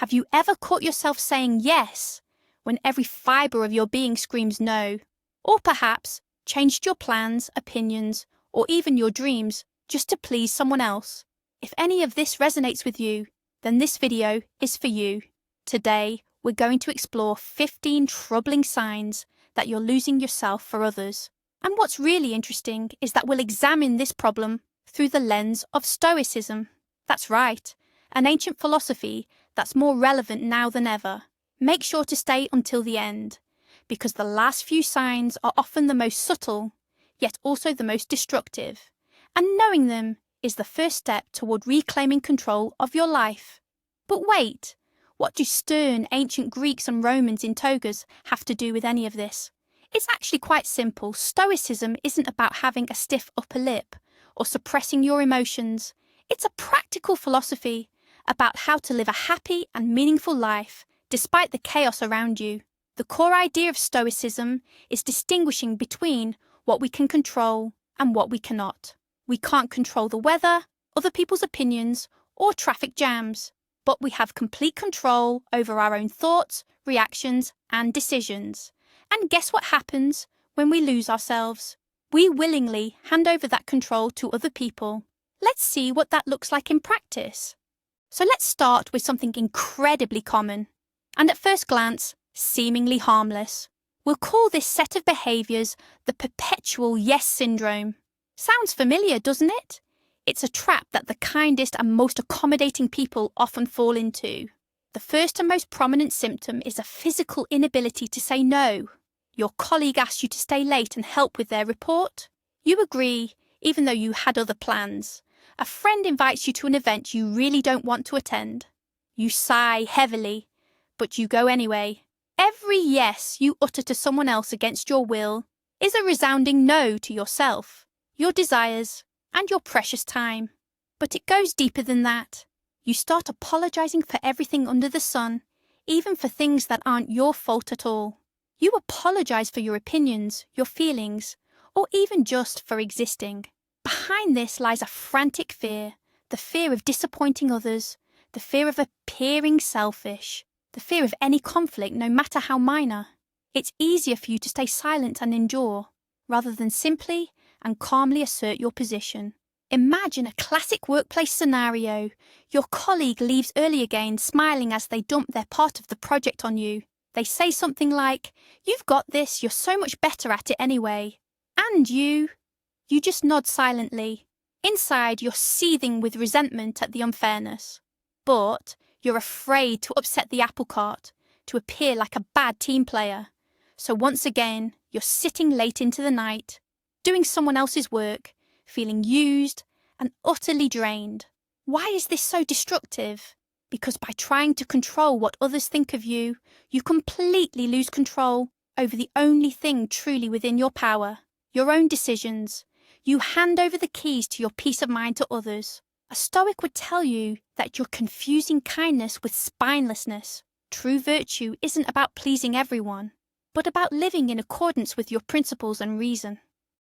Have you ever caught yourself saying yes when every fibre of your being screams no? Or perhaps changed your plans, opinions, or even your dreams just to please someone else? If any of this resonates with you, then this video is for you. Today, we're going to explore 15 troubling signs that you're losing yourself for others. And what's really interesting is that we'll examine this problem through the lens of Stoicism. That's right, an ancient philosophy that's more relevant now than ever. Make sure to stay until the end, because the last few signs are often the most subtle, yet also the most destructive. And knowing them is the first step toward reclaiming control of your life. But wait, what do stern ancient Greeks and Romans in togas have to do with any of this? It's actually quite simple. Stoicism isn't about having a stiff upper lip or suppressing your emotions. It's a practical philosophy about how to live a happy and meaningful life despite the chaos around you. The core idea of Stoicism is distinguishing between what we can control and what we cannot. We can't control the weather, other people's opinions, or traffic jams, but we have complete control over our own thoughts, reactions, and decisions. And guess what happens when we lose ourselves? We willingly hand over that control to other people. Let's see what that looks like in practice. So let's start with something incredibly common, and at first glance, seemingly harmless. We'll call this set of behaviours the perpetual yes syndrome. Sounds familiar, doesn't it? It's a trap that the kindest and most accommodating people often fall into. The first and most prominent symptom is a physical inability to say no. Your colleague asks you to stay late and help with their report. You agree, even though you had other plans. A friend invites you to an event you really don't want to attend. You sigh heavily, but you go anyway. Every yes you utter to someone else against your will is a resounding no to yourself, your desires, and your precious time. But it goes deeper than that. You start apologising for everything under the sun, even for things that aren't your fault at all. You apologise for your opinions, your feelings, or even just for existing. Behind this lies a frantic fear, the fear of disappointing others, the fear of appearing selfish, the fear of any conflict, no matter how minor. It's easier for you to stay silent and endure, rather than simply and calmly assert your position. Imagine a classic workplace scenario. Your colleague leaves early again, smiling as they dump their part of the project on you. They say something like, "You've got this, you're so much better at it anyway." And you just nod silently. Inside, you're seething with resentment at the unfairness. But you're afraid to upset the apple cart, to appear like a bad team player. So once again, you're sitting late into the night, doing someone else's work, feeling used and utterly drained. Why is this so destructive? Because by trying to control what others think of you, you completely lose control over the only thing truly within your power, your own decisions. You hand over the keys to your peace of mind to others. A Stoic would tell you that you're confusing kindness with spinelessness. True virtue isn't about pleasing everyone, but about living in accordance with your principles and reason.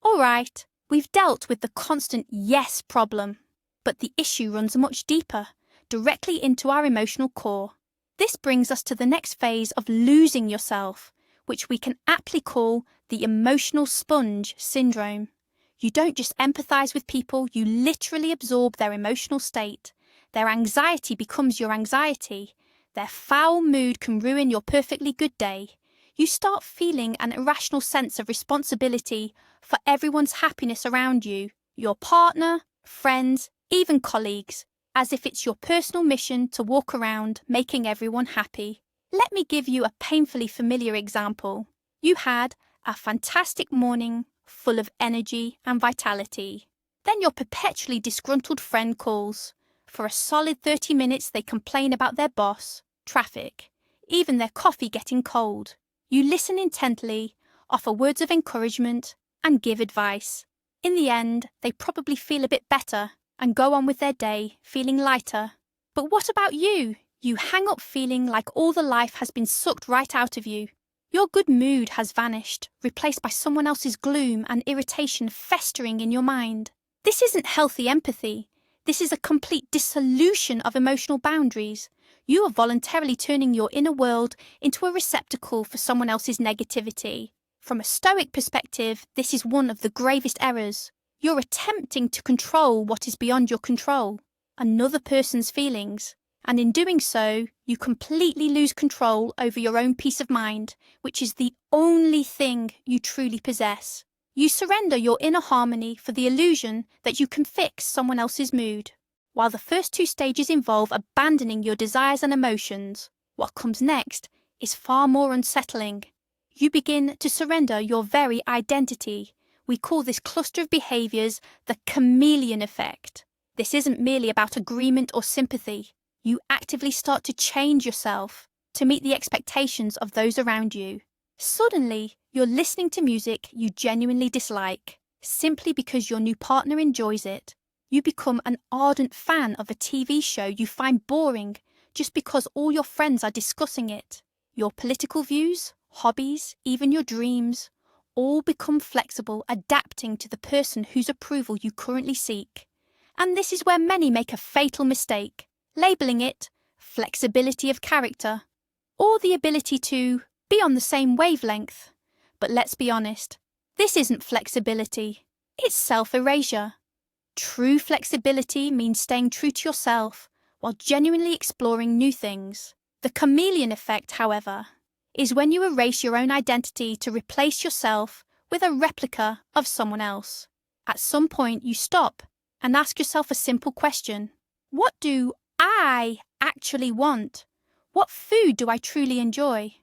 All right, we've dealt with the constant yes problem, but the issue runs much deeper, directly into our emotional core. This brings us to the next phase of losing yourself, which we can aptly call the emotional sponge syndrome. You don't just empathise with people, you literally absorb their emotional state. Their anxiety becomes your anxiety. Their foul mood can ruin your perfectly good day. You start feeling an irrational sense of responsibility for everyone's happiness around you, your partner, friends, even colleagues, as if it's your personal mission to walk around making everyone happy. Let me give you a painfully familiar example. You had a fantastic morning, full of energy and vitality. Then your perpetually disgruntled friend calls. For a solid 30 minutes they complain about their boss, traffic, even their coffee getting cold. You listen intently, offer words of encouragement, and give advice. In the end, they probably feel a bit better and go on with their day, feeling lighter. But what about you? You hang up feeling like all the life has been sucked right out of you. Your good mood has vanished, replaced by someone else's gloom and irritation festering in your mind. This isn't healthy empathy. This is a complete dissolution of emotional boundaries. You are voluntarily turning your inner world into a receptacle for someone else's negativity. From a Stoic perspective, this is one of the gravest errors. You're attempting to control what is beyond your control, another person's feelings, and in doing so, you completely lose control over your own peace of mind, which is the only thing you truly possess. You surrender your inner harmony for the illusion that you can fix someone else's mood. While the first two stages involve abandoning your desires and emotions, what comes next is far more unsettling. You begin to surrender your very identity. We call this cluster of behaviors the chameleon effect. This isn't merely about agreement or sympathy. You actively start to change yourself to meet the expectations of those around you. Suddenly, you're listening to music you genuinely dislike, simply because your new partner enjoys it. You become an ardent fan of a TV show you find boring just because all your friends are discussing it. Your political views, hobbies, even your dreams, all become flexible, adapting to the person whose approval you currently seek. And this is where many make a fatal mistake, labeling it flexibility of character, or the ability to be on the same wavelength. But let's be honest, this isn't flexibility, it's self-erasure. True flexibility means staying true to yourself while genuinely exploring new things. The chameleon effect, however, is when you erase your own identity to replace yourself with a replica of someone else. At some point, you stop and ask yourself a simple question. What do I actually want? What food do I truly enjoy?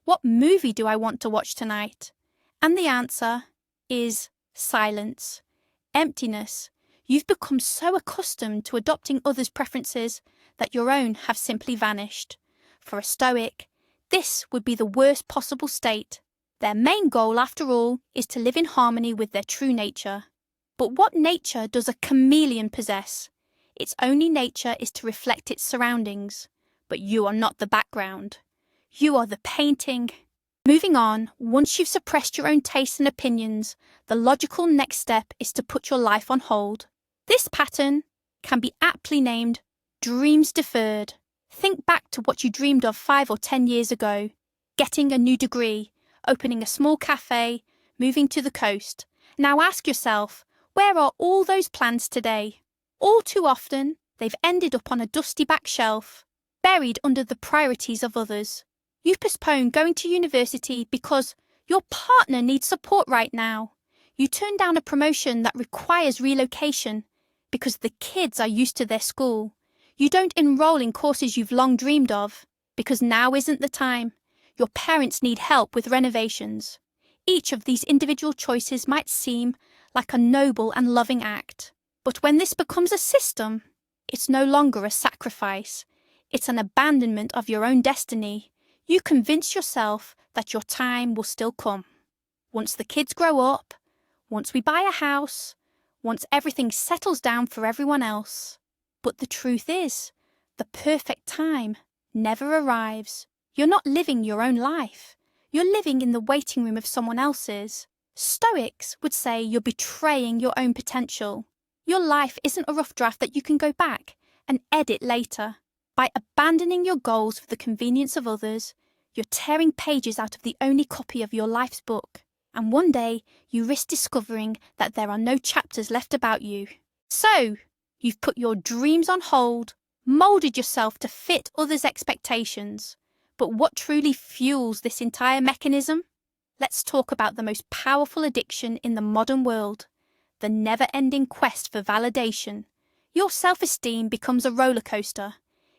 What movie do I want to watch tonight? And the answer is silence, emptiness. You've become so accustomed to adopting others' preferences that your own have simply vanished. For a Stoic, this would be the worst possible state. Their main goal, after all, is to live in harmony with their true nature. But what nature does a chameleon possess? Its only nature is to reflect its surroundings. But you are not the background. You are the painting. Moving on, once you've suppressed your own tastes and opinions, the logical next step is to put your life on hold. This pattern can be aptly named dreams deferred. Think back to what you dreamed of 5 or 10 years ago. Getting a new degree, opening a small cafe, moving to the coast. Now ask yourself, where are all those plans today? All too often, they've ended up on a dusty back shelf, buried under the priorities of others. You've postponed going to university because your partner needs support right now. You turn down a promotion that requires relocation because the kids are used to their school. You don't enroll in courses you've long dreamed of because now isn't the time. Your parents need help with renovations. Each of these individual choices might seem like a noble and loving act. But when this becomes a system, it's no longer a sacrifice. It's an abandonment of your own destiny. You convince yourself that your time will still come. Once the kids grow up, once we buy a house, once everything settles down for everyone else. But the truth is, the perfect time never arrives. You're not living your own life. You're living in the waiting room of someone else's. Stoics would say you're betraying your own potential. Your life isn't a rough draft that you can go back and edit later. By abandoning your goals for the convenience of others, you're tearing pages out of the only copy of your life's book. And one day, you risk discovering that there are no chapters left about you. So, you've put your dreams on hold, moulded yourself to fit others' expectations. But what truly fuels this entire mechanism? Let's talk about the most powerful addiction in the modern world, the never-ending quest for validation. Your self-esteem becomes a roller coaster.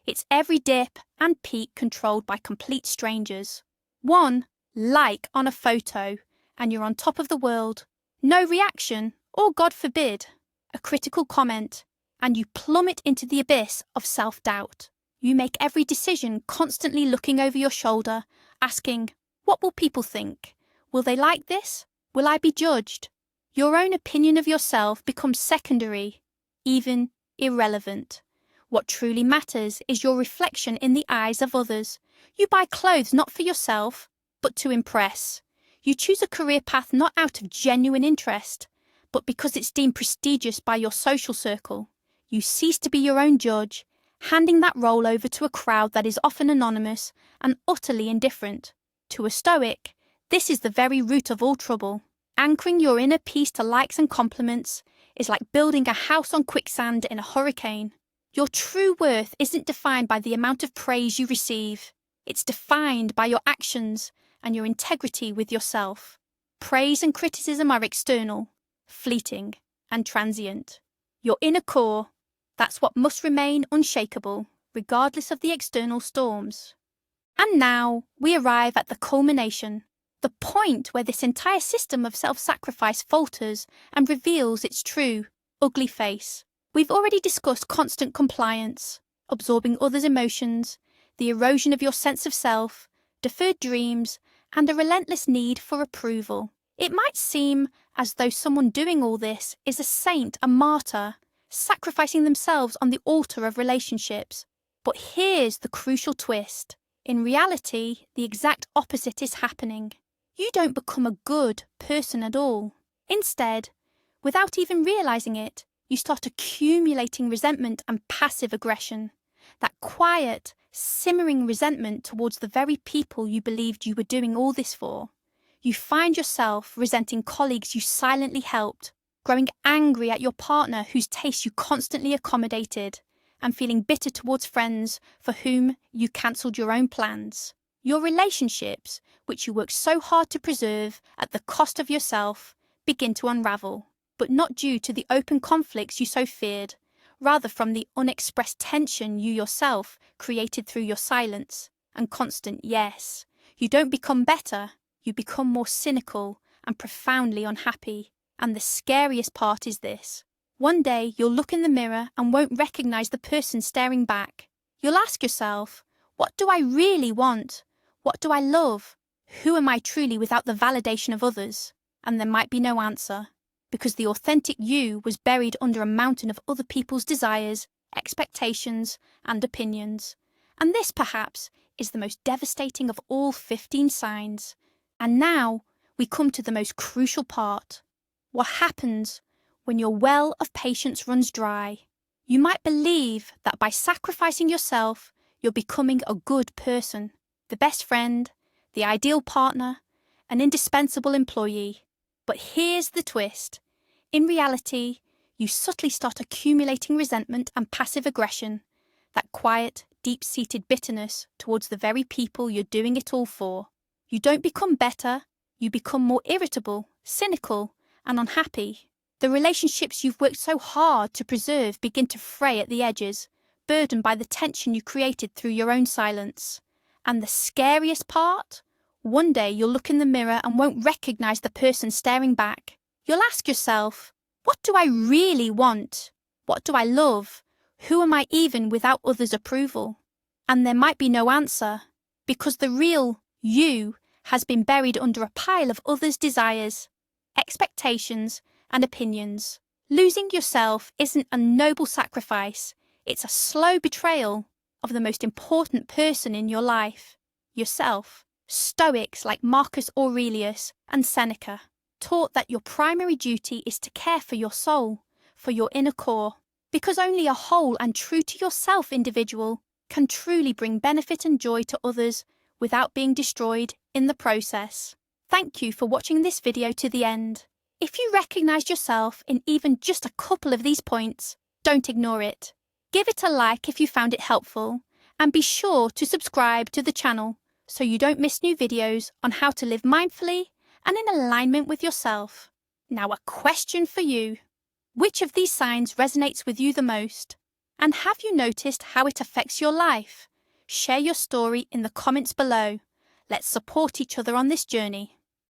It's every dip and peak controlled by complete strangers. One like on a photo, and you're on top of the world. No reaction, or God forbid, a critical comment, and you plummet into the abyss of self-doubt. You make every decision constantly looking over your shoulder, asking, what will people think? Will they like this? Will I be judged? Your own opinion of yourself becomes secondary, even irrelevant. What truly matters is your reflection in the eyes of others. You buy clothes not for yourself, but to impress. You choose a career path not out of genuine interest, but because it's deemed prestigious by your social circle. You cease to be your own judge, handing that role over to a crowd that is often anonymous and utterly indifferent. To a Stoic, this is the very root of all trouble. Anchoring your inner peace to likes and compliments is like building a house on quicksand in a hurricane. Your true worth isn't defined by the amount of praise you receive. It's defined by your actions and your integrity with yourself. Praise and criticism are external, fleeting, and transient. Your inner core, that's what must remain unshakable, regardless of the external storms. And now we arrive at the culmination, the point where this entire system of self-sacrifice falters and reveals its true, ugly face. We've already discussed constant compliance, absorbing others' emotions, the erosion of your sense of self, deferred dreams, and a relentless need for approval. It might seem as though someone doing all this is a saint, a martyr, sacrificing themselves on the altar of relationships. But here's the crucial twist. In reality, the exact opposite is happening. You don't become a good person at all. Instead, without even realizing it, you start accumulating resentment and passive aggression. That quiet, simmering resentment towards the very people you believed you were doing all this for. You find yourself resenting colleagues you silently helped, growing angry at your partner whose tastes you constantly accommodated, and feeling bitter towards friends for whom you cancelled your own plans. Your relationships, which you worked so hard to preserve at the cost of yourself, begin to unravel, but not due to the open conflicts you so feared, rather from the unexpressed tension you yourself created through your silence and constant yes. You don't become better, you become more cynical and profoundly unhappy. And the scariest part is this. One day you'll look in the mirror and won't recognize the person staring back. You'll ask yourself, what do I really want? What do I love? Who am I truly without the validation of others? And there might be no answer, because the authentic you was buried under a mountain of other people's desires, expectations, and opinions. And this, perhaps, is the most devastating of all 15 signs. And now we come to the most crucial part. What happens when your well of patience runs dry? You might believe that by sacrificing yourself, you're becoming a good person, the best friend, the ideal partner, an indispensable employee. But here's the twist. In reality, you subtly start accumulating resentment and passive aggression, that quiet, deep-seated bitterness towards the very people you're doing it all for. You don't become better, you become more irritable, cynical, and unhappy. The relationships you've worked so hard to preserve begin to fray at the edges, burdened by the tension you created through your own silence. And the scariest part? One day you'll look in the mirror and won't recognize the person staring back. You'll ask yourself, what do I really want? What do I love? Who am I even without others' approval? And there might be no answer, because the real you has been buried under a pile of others' desires, expectations, and opinions. Losing yourself isn't a noble sacrifice, it's a slow betrayal of the most important person in your life, yourself. Stoics like Marcus Aurelius and Seneca taught that your primary duty is to care for your soul, for your inner core, because only a whole and true to yourself individual can truly bring benefit and joy to others without being destroyed in the process. Thank you for watching this video to the end. If you recognized yourself in even just a couple of these points, don't ignore it. Give it a like if you found it helpful, and be sure to subscribe to the channel so you don't miss new videos on how to live mindfully and in alignment with yourself. Now, a question for you. Which of these signs resonates with you the most? And have you noticed how it affects your life? Share your story in the comments below. Let's support each other on this journey.